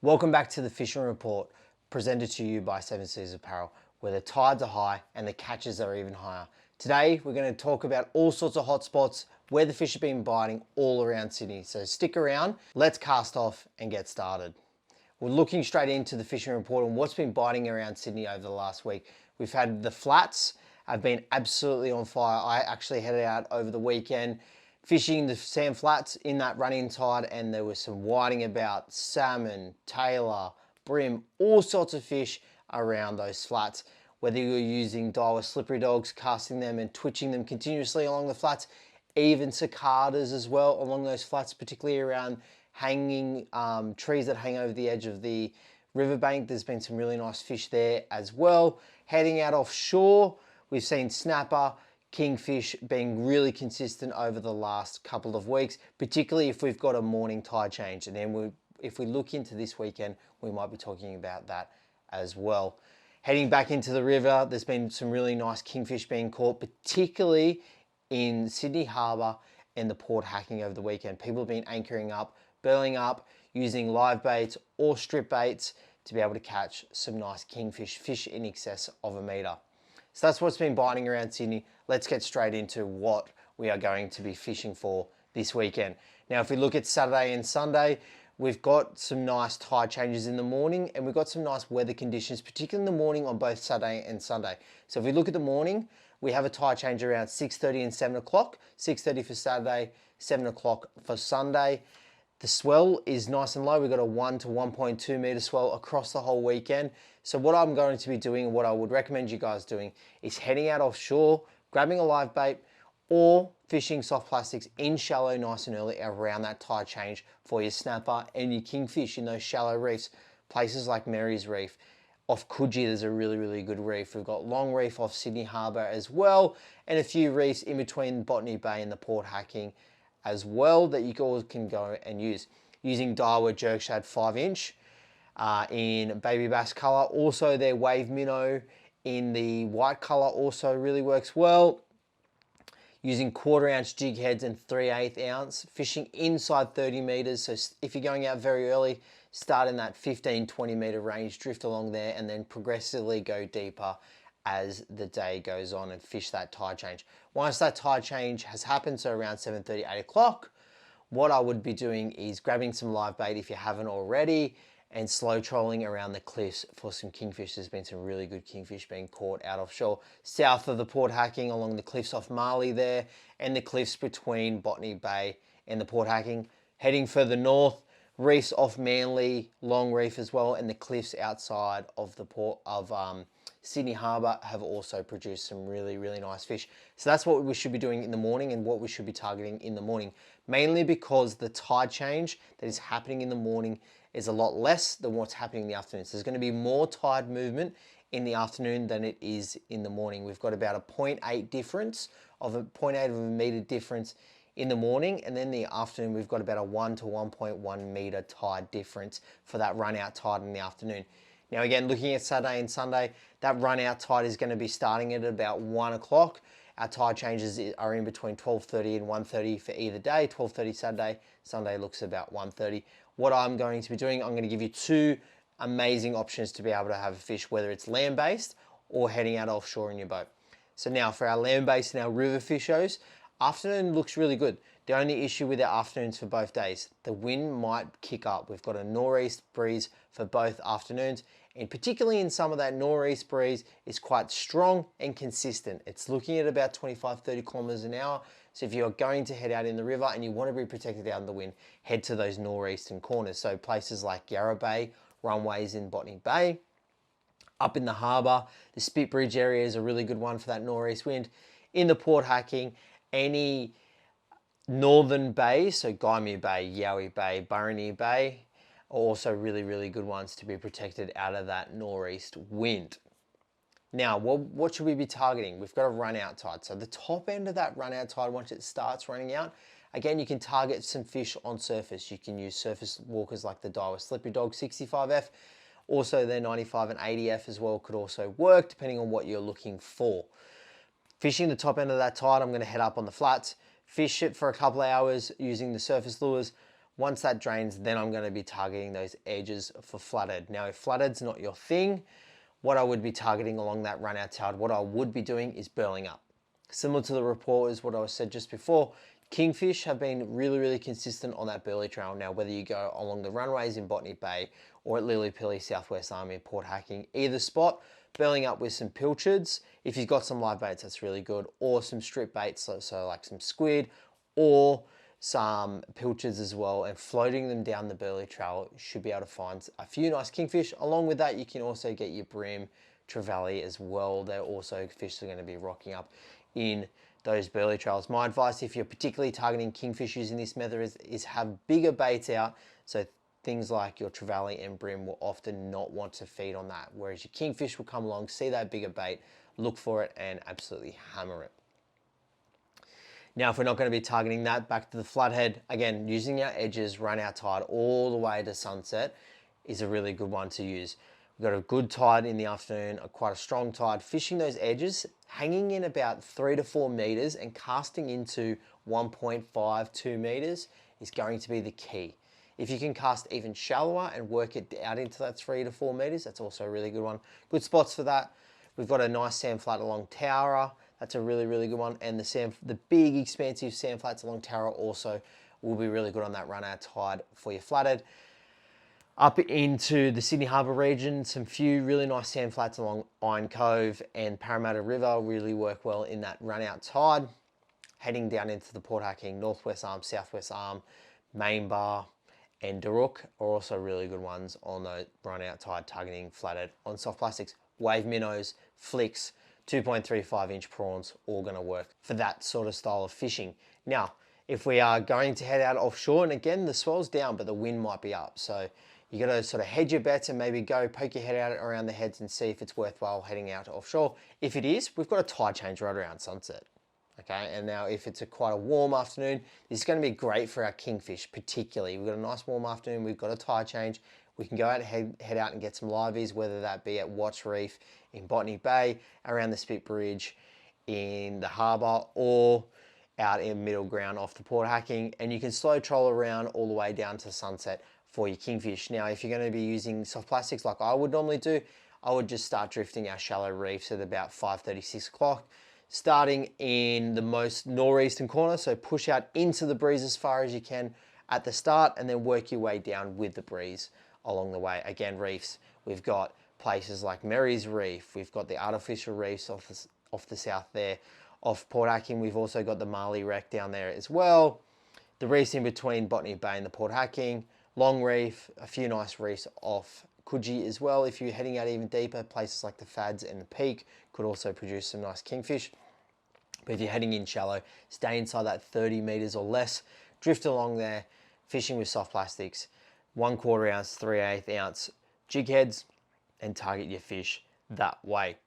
Welcome back to the Fishing Report, presented to you by Seven Seas Apparel, where the tides are high and the catches are even higher. Today, we're going to talk about all sorts of hot spots, where the fish have been biting all around Sydney. So stick around, let's cast off and get started. We're looking straight into the Fishing Report and what's been biting around Sydney over the last week. We've had the flats have been absolutely on fire. I actually headed out over the weekend fishing the sand flats in that running tide, and there was some whiting about, salmon, tailor, brim, all sorts of fish around those flats. Whether you're using Daiwa slippery dogs, casting them and twitching them continuously along the flats, even cicadas as well along those flats, particularly around hanging trees that hang over the edge of the riverbank. There's been some really nice fish there as well. Heading out offshore, we've seen snapper, kingfish being really consistent over the last couple of weeks, particularly if we've got a morning tide change. And then if we look into this weekend, we might be talking about that as well. Heading back into the river, there's been some really nice kingfish being caught, particularly in Sydney Harbour and the Port Hacking over the weekend. People have been anchoring up, burling up, using live baits or strip baits to be able to catch some nice kingfish, fish in excess of a metre. So that's what's been biting around Sydney. Let's get straight into what we are going to be fishing for this weekend. Now, if we look at Saturday and Sunday, we've got some nice tide changes in the morning and we've got some nice weather conditions, particularly in the morning on both Saturday and Sunday. So if we look at the morning, we have a tide change around 6:30 and 7 o'clock, 6:30 for Saturday, 7 o'clock for Sunday. The swell is nice and low. We've got a 1 to 1.2 metre swell across the whole weekend. So what I'm going to be doing, and what I would recommend you guys doing, is heading out offshore, grabbing a live bait, or fishing soft plastics in shallow nice and early around that tide change for your snapper and your kingfish in those shallow reefs. Places like Mary's Reef. Off Coogee, there's a really good reef. We've got Long Reef off Sydney Harbour as well, and a few reefs in between Botany Bay and the Port Hacking as well that you all can go and use. Using Daiwa Jerk Shad 5-inch in baby bass colour. Also their wave minnow in the white colour also really works well. Using 1/4 ounce jig heads and 3/8 ounce. Fishing inside 30 metres. So if you're going out very early, start in that 15-20 metre range, drift along there and then progressively go deeper as the day goes on and fish that tide change. Once that tide change has happened, so around 7:30, 8 o'clock, what I would be doing is grabbing some live bait if you haven't already and slow trolling around the cliffs for some kingfish. There's been some really good kingfish being caught out offshore. South of the Port Hacking, along the cliffs off Marley there, and the cliffs between Botany Bay and the Port Hacking. Heading further north, reefs off Manly, Long Reef as well, and the cliffs outside of the port of Sydney Harbour have also produced some really nice fish. So that's what we should be doing in the morning and what we should be targeting in the morning. Mainly because the tide change that is happening in the morning is a lot less than what's happening in the afternoon. So there's going to be more tide movement in the afternoon than it is in the morning. We've got about a 0.8 difference of a 0.8 of a metre difference in the morning, and then the afternoon we've got about a 1 to 1.1 metre tide difference for that run out tide in the afternoon. Now again, looking at Saturday and Sunday, that run out tide is going to be starting at about 1 o'clock. Our tide changes are in between 12:30 and 1:30 for either day. 12:30 Saturday, Sunday looks about 1:30. What I'm going to be doing, I'm going to give you two amazing options to be able to have a fish, whether it's land-based or heading out offshore in your boat. So now for our land-based and our river fishos, afternoon looks really good. The only issue with our afternoons for both days, the wind might kick up. We've got a northeast breeze for both afternoons, and particularly in some of that northeast breeze is quite strong and consistent. It's looking at about 25-30 kilometers an hour. So if you're going to head out in the river and you want to be protected out in the wind, head to those northeastern corners. So places like Yarra Bay, runways in Botany Bay. Up in the harbour, the Spit Bridge area is a really good one for that northeast wind. In the Port Hacking, any northern bays, so Gymea Bay, Yowie Bay, Burraneer Bay, are also really good ones to be protected out of that northeast wind. Now, what should we be targeting? We've got a run out tide. So the top end of that run out tide, once it starts running out, again, you can target some fish on surface. You can use surface walkers like the Daiwa Slippery Dog 65F. Also, their 95 and 80F as well could also work, depending on what you're looking for. Fishing the top end of that tide, I'm going to head up on the flats, fish it for a couple of hours using the surface lures. Once that drains, then I'm going to be targeting those edges for flathead. Now, if flathead's not your thing, what I would be targeting along that run out tide, what I would be doing is burling up. Similar to the report is what I said just before, kingfish have been really, really consistent on that burley trail. Now, whether you go along the runways in Botany Bay or at Lily Pilly, Southwest Arm in Port Hacking, either spot, burling up with some pilchards. If you've got some live baits, that's really good, or some strip baits, so like some squid or some pilchards as well, and floating them down the burley trail, should be able to find a few nice kingfish. Along with that, you can also get your brim, trevally as well. They're also fish that are going to be rocking up in those burley trails. My advice, if you're particularly targeting kingfish using this method, is have bigger baits out. So things like your trevally and brim will often not want to feed on that, whereas your kingfish will come along, see that bigger bait, look for it, and absolutely hammer it. Now, if we're not going to be targeting that, back to the flathead, again, using our edges, run our tide all the way to sunset is a really good one to use. We've got a good tide in the afternoon, quite a strong tide. Fishing those edges, hanging in about 3 to 4 meters and casting into 1.5, 2 meters is going to be the key. If you can cast even shallower and work it out into that 3 to 4 meters, that's also a really good one. Good spots for that. We've got a nice sand flat along Towra. That's a really, really good one. And the big expansive sand flats along Towra also will be really good on that run out tide for your flathead. Up into the Sydney Harbour region, some few really nice sand flats along Iron Cove and Parramatta River really work well in that run out tide. Heading down into the Port Hacking, Northwest Arm, Southwest Arm, Main Bar and Daruk are also really good ones on the run out tide targeting flathead on soft plastics. Wave minnows, flicks, 2.35 inch prawns, all going to work for that sort of style of fishing. Now, if we are going to head out offshore, and again, the swell's down, but the wind might be up. So you got to sort of hedge your bets and maybe go poke your head out around the heads and see if it's worthwhile heading out offshore. If it is, we've got a tide change right around sunset. Okay, and now if it's quite a warm afternoon, this is going to be great for our kingfish particularly. We've got a nice warm afternoon, we've got a tide change. We can go out and head out and get some liveys, whether that be at Watts Reef in Botany Bay, around the Spit Bridge in the harbour, or out in middle ground off the Port Hacking. And you can slow troll around all the way down to sunset for your kingfish. Now, if you're going to be using soft plastics like I would normally do, I would just start drifting our shallow reefs at about 5:30, 6 o'clock, starting in the most northeastern corner. So push out into the breeze as far as you can at the start and then work your way down with the breeze along the way. Again, reefs, we've got places like Mary's Reef, we've got the artificial reefs off the south there. Off Port Hacking, we've also got the Marley Wreck down there as well. The reefs in between Botany Bay and the Port Hacking, Long Reef, a few nice reefs off Coogee as well. If you're heading out even deeper, places like the Fads and the Peak could also produce some nice kingfish. But if you're heading in shallow, stay inside that 30 meters or less, drift along there, fishing with soft plastics, 1/4 ounce, 3/8 ounce jig heads, and target your fish that way.